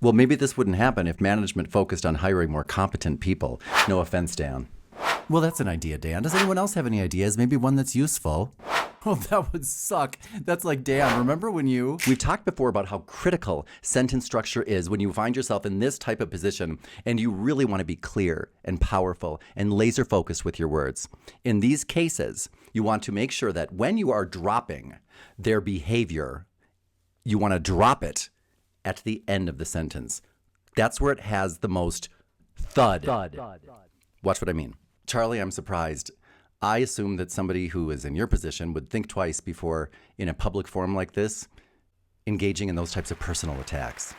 Well, maybe this wouldn't happen if management focused on hiring more competent people. No offense, Dan. Well, that's an idea, Dan. Does anyone else have any ideas? Maybe one that's useful? Oh, that would suck. That's like, Dan, remember when you... We've talked before about how critical sentence structure is when you find yourself in this type of position and you really want to be clear and powerful and laser focused with your words. In these cases, you want to make sure that when you are dropping their behavior, you want to drop it at the end of the sentence. That's where it has the most thud. Watch what I mean. Charlie, I'm surprised. I assume that somebody who is in your position would think twice before, in a public forum like this, engaging in those types of personal attacks.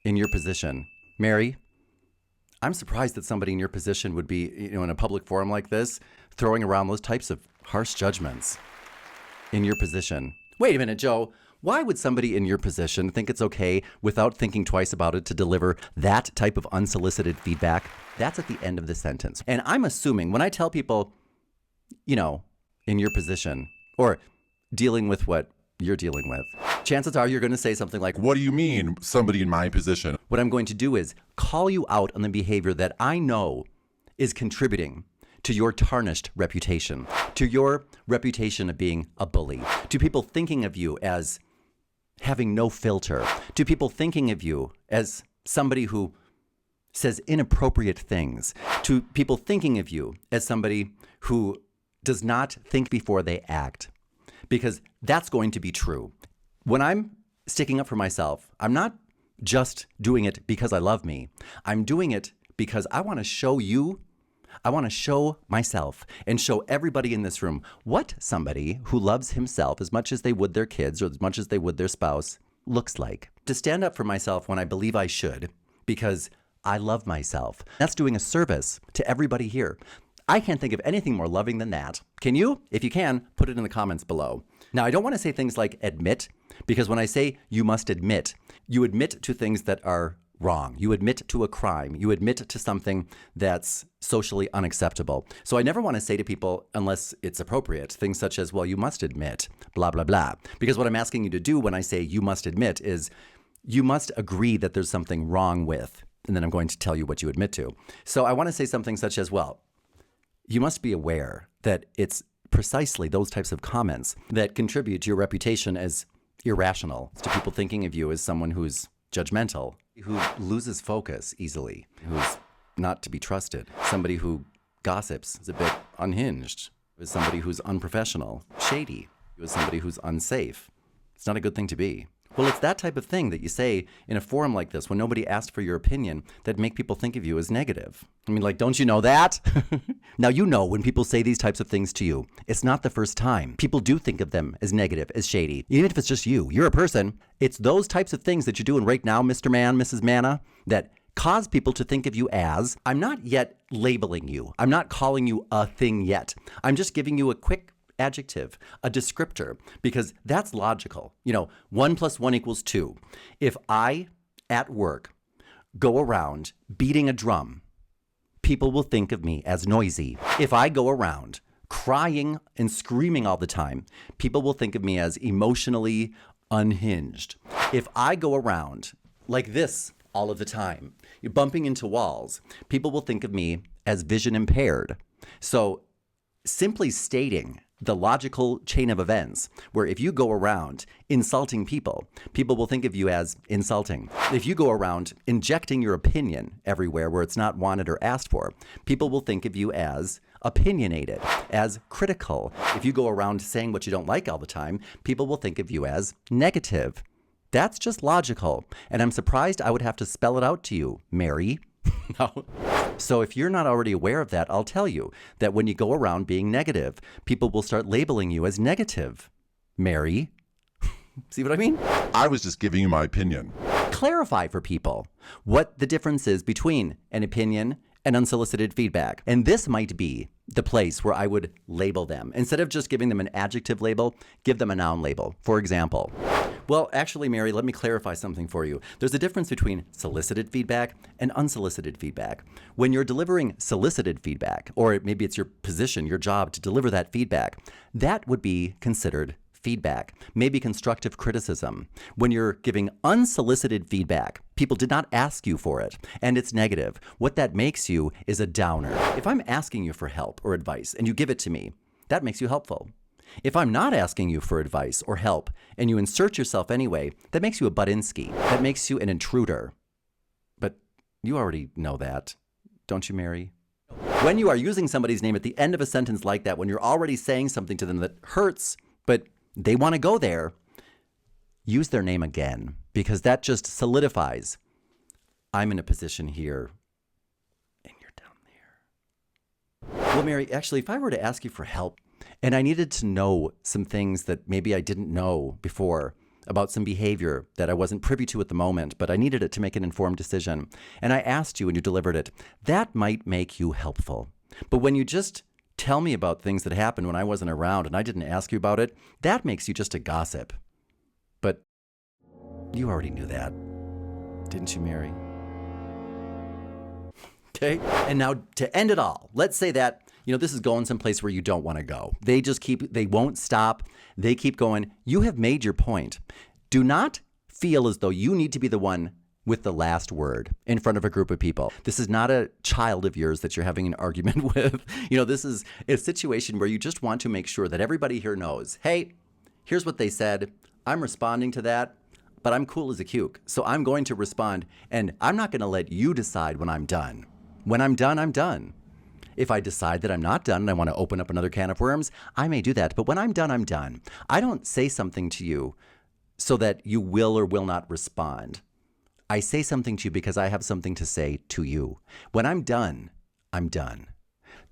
In your position. Mary, I'm surprised that somebody in your position would be, in a public forum like this, throwing around those types of harsh judgments. In your position. Wait a minute, Joe. Why would somebody in your position think it's okay without thinking twice about it to deliver that type of unsolicited feedback? That's at the end of the sentence. And I'm assuming when I tell people, in your position or dealing with what you're dealing with, chances are you're going to say something like, "What do you mean, somebody in my position?" What I'm going to do is call you out on the behavior that I know is contributing to your tarnished reputation, to your reputation of being a bully, to people thinking of you as having no filter, to people thinking of you as somebody who says inappropriate things, to people thinking of you as somebody who does not think before they act, because that's going to be true. When I'm sticking up for myself, I'm not just doing it because I love me. I'm doing it because I want to show you, I want to show myself and show everybody in this room what somebody who loves himself as much as they would their kids or as much as they would their spouse looks like. To stand up for myself when I believe I should, because I love myself. That's doing a service to everybody here. I can't think of anything more loving than that. Can you? If you can, put it in the comments below. Now, I don't want to say things like admit, because when I say you must admit, you admit to things that are wrong. You admit to a crime. You admit to something that's socially unacceptable. So I never want to say to people, unless it's appropriate, things such as, well, you must admit, blah, blah, blah. Because what I'm asking you to do when I say you must admit is you must agree that there's something wrong with, and then I'm going to tell you what you admit to. So I want to say something such as, well, you must be aware that it's precisely those types of comments that contribute to your reputation as irrational, to people thinking of you as someone who's judgmental, who loses focus easily, who's not to be trusted, somebody who gossips, is a bit unhinged, is somebody who's unprofessional, shady, is somebody who's unsafe. It's not a good thing to be. Well, it's that type of thing that you say in a forum like this when nobody asked for your opinion that make people think of you as negative. I mean, don't you know that? Now, when people say these types of things to you, it's not the first time. People do think of them as negative, as shady. Even if it's just you, you're a person. It's those types of things that you're doing right now, Mr. Man, Mrs. Manna, that cause people to think of you as, I'm not yet labeling you. I'm not calling you a thing yet. I'm just giving you a quick adjective, a descriptor, because that's logical. 1 + 1 = 2. If I, at work, go around beating a drum, people will think of me as noisy. If I go around crying and screaming all the time, people will think of me as emotionally unhinged. If I go around like this all of the time, you're bumping into walls, people will think of me as vision impaired. So simply stating the logical chain of events where if you go around insulting people, people will think of you as insulting. If you go around injecting your opinion everywhere where it's not wanted or asked for, people will think of you as opinionated, as critical. If you go around saying what you don't like all the time, people will think of you as negative. That's just logical. And I'm surprised I would have to spell it out to you, Mary. No. So if you're not already aware of that, I'll tell you that when you go around being negative, people will start labeling you as negative. Mary. See what I mean? I was just giving you my opinion. Clarify for people what the difference is between an opinion and unsolicited feedback. And this might be the place where I would label them. Instead of just giving them an adjective label, give them a noun label. For example, well, actually, Mary, let me clarify something for you. There's a difference between solicited feedback and unsolicited feedback. When you're delivering solicited feedback, or maybe it's your position, your job to deliver that feedback, that would be considered feedback, maybe constructive criticism. When you're giving unsolicited feedback, people did not ask you for it, and it's negative. What that makes you is a downer. If I'm asking you for help or advice and you give it to me, that makes you helpful. If I'm not asking you for advice or help and you insert yourself anyway, that makes you a Budinsky. That makes you an intruder. But you already know that, don't you, Mary? When you are using somebody's name at the end of a sentence like that, when you're already saying something to them that hurts, but they want to go there, use their name again, because that just solidifies, I'm in a position here and you're down there. Well, Mary, actually, if I were to ask you for help and I needed to know some things that maybe I didn't know before, about some behavior that I wasn't privy to at the moment, but I needed it to make an informed decision, and I asked you and you delivered it, that might make you helpful. But when you just tell me about things that happened when I wasn't around and I didn't ask you about it, that makes you just a gossip. But you already knew that, didn't you, Mary? Okay, and now to end it all, let's say that this is going someplace where you don't want to go. They won't stop. They keep going. You have made your point. Do not feel as though you need to be the one with the last word in front of a group of people. This is not a child of yours that you're having an argument with. This is a situation where you just want to make sure that everybody here knows, hey, here's what they said. I'm responding to that, but I'm cool as a cuke. So I'm going to respond, and I'm not going to let you decide when I'm done. When I'm done, I'm done. If I decide that I'm not done and I want to open up another can of worms, I may do that. But when I'm done, I'm done. I don't say something to you so that you will or will not respond. I say something to you because I have something to say to you. When I'm done, I'm done.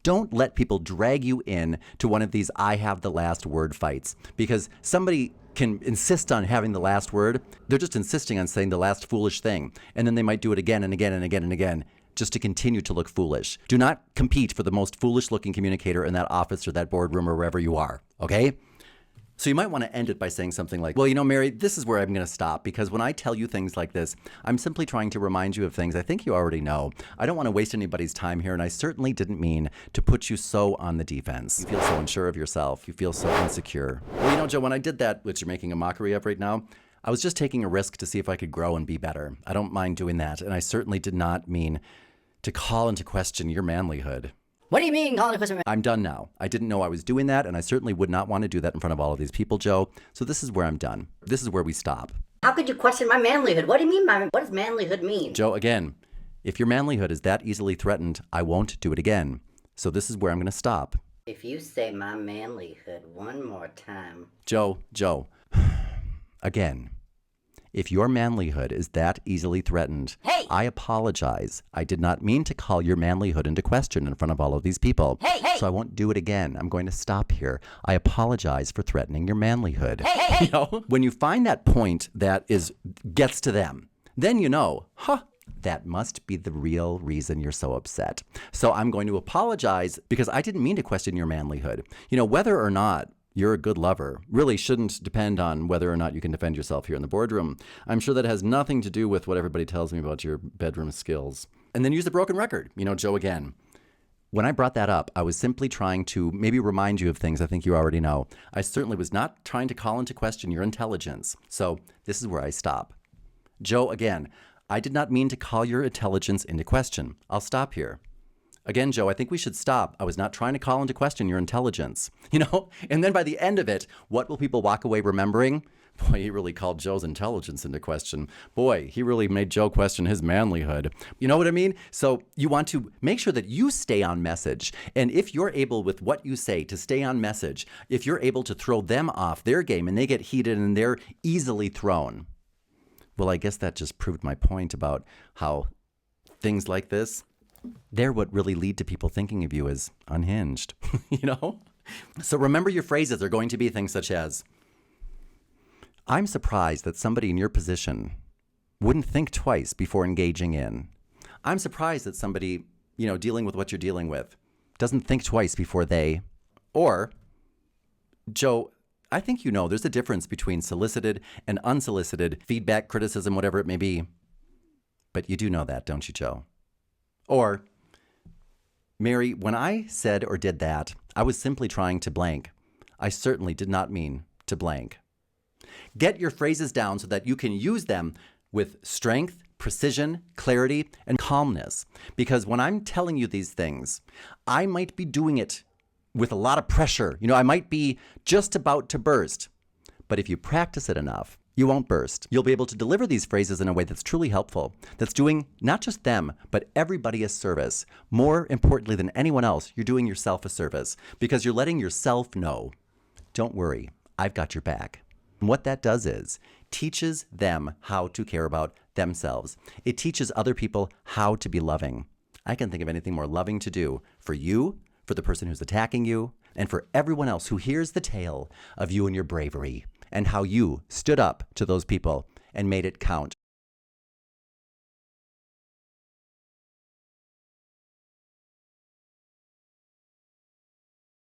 Don't let people drag you in to one of these I have the last word fights, because somebody can insist on having the last word. They're just insisting on saying the last foolish thing. And then they might do it again and again and again and again, just to continue to look foolish. Do not compete for the most foolish-looking communicator in that office or that boardroom or wherever you are, okay? So you might want to end it by saying something like, well, Mary, this is where I'm going to stop, because when I tell you things like this, I'm simply trying to remind you of things I think you already know. I don't want to waste anybody's time here, and I certainly didn't mean to put you so on the defense. You feel so unsure of yourself. You feel so insecure. Well, Joe, when I did that, which you're making a mockery of right now, I was just taking a risk to see if I could grow and be better. I don't mind doing that, and I certainly did not mean to call into question your manlyhood. What do you mean, calling into question? I'm done now. I didn't know I was doing that, and I certainly would not want to do that in front of all of these people, Joe. So this is where I'm done. This is where we stop. How could you question my manlyhood? What do you mean what does manlyhood mean? Joe, again, if your manlyhood is that easily threatened, I won't do it again. So this is where I'm going to stop. If you say my manlyhood one more time. Joe, again. If your manlyhood is that easily threatened, hey! I apologize. I did not mean to call your manlyhood into question in front of all of these people. Hey! So I won't do it again. I'm going to stop here. I apologize for threatening your manlyhood. Hey! When you find that point that gets to them, then that must be the real reason you're so upset. So I'm going to apologize because I didn't mean to question your manlyhood. Whether or not you're a good lover really shouldn't depend on whether or not you can defend yourself here in the boardroom. I'm sure that has nothing to do with what everybody tells me about your bedroom skills. And then use the broken record. Joe, again. When I brought that up, I was simply trying to maybe remind you of things I think you already know. I certainly was not trying to call into question your intelligence. So this is where I stop. Joe, again, I did not mean to call your intelligence into question. I'll stop here. Again, Joe, I think we should stop. I was not trying to call into question your intelligence, And then by the end of it, what will people walk away remembering? Boy, he really called Joe's intelligence into question. Boy, he really made Joe question his manlyhood. You know what I mean? So you want to make sure that you stay on message. And if you're able with what you say to stay on message, if you're able to throw them off their game and they get heated and they're easily thrown, well, I guess that just proved my point about how things like this, they're what really lead to people thinking of you as unhinged, So remember your phrases are going to be things such as, I'm surprised that somebody in your position wouldn't think twice before engaging in. I'm surprised that somebody, dealing with what you're dealing with doesn't think twice before they, or, Joe, I think there's a difference between solicited and unsolicited feedback, criticism, whatever it may be. But you do know that, don't you, Joe? Or, Mary, when I said or did that, I was simply trying to blank. I certainly did not mean to blank. Get your phrases down so that you can use them with strength, precision, clarity, and calmness. Because when I'm telling you these things, I might be doing it with a lot of pressure. I might be just about to burst. But if you practice it enough, you won't burst. You'll be able to deliver these phrases in a way that's truly helpful, that's doing not just them, but everybody a service. More importantly than anyone else, you're doing yourself a service because you're letting yourself know, don't worry, I've got your back. And what that does is teaches them how to care about themselves. It teaches other people how to be loving. I can think of anything more loving to do for you, for the person who's attacking you, and for everyone else who hears the tale of you and your bravery and how you stood up to those people and made it count.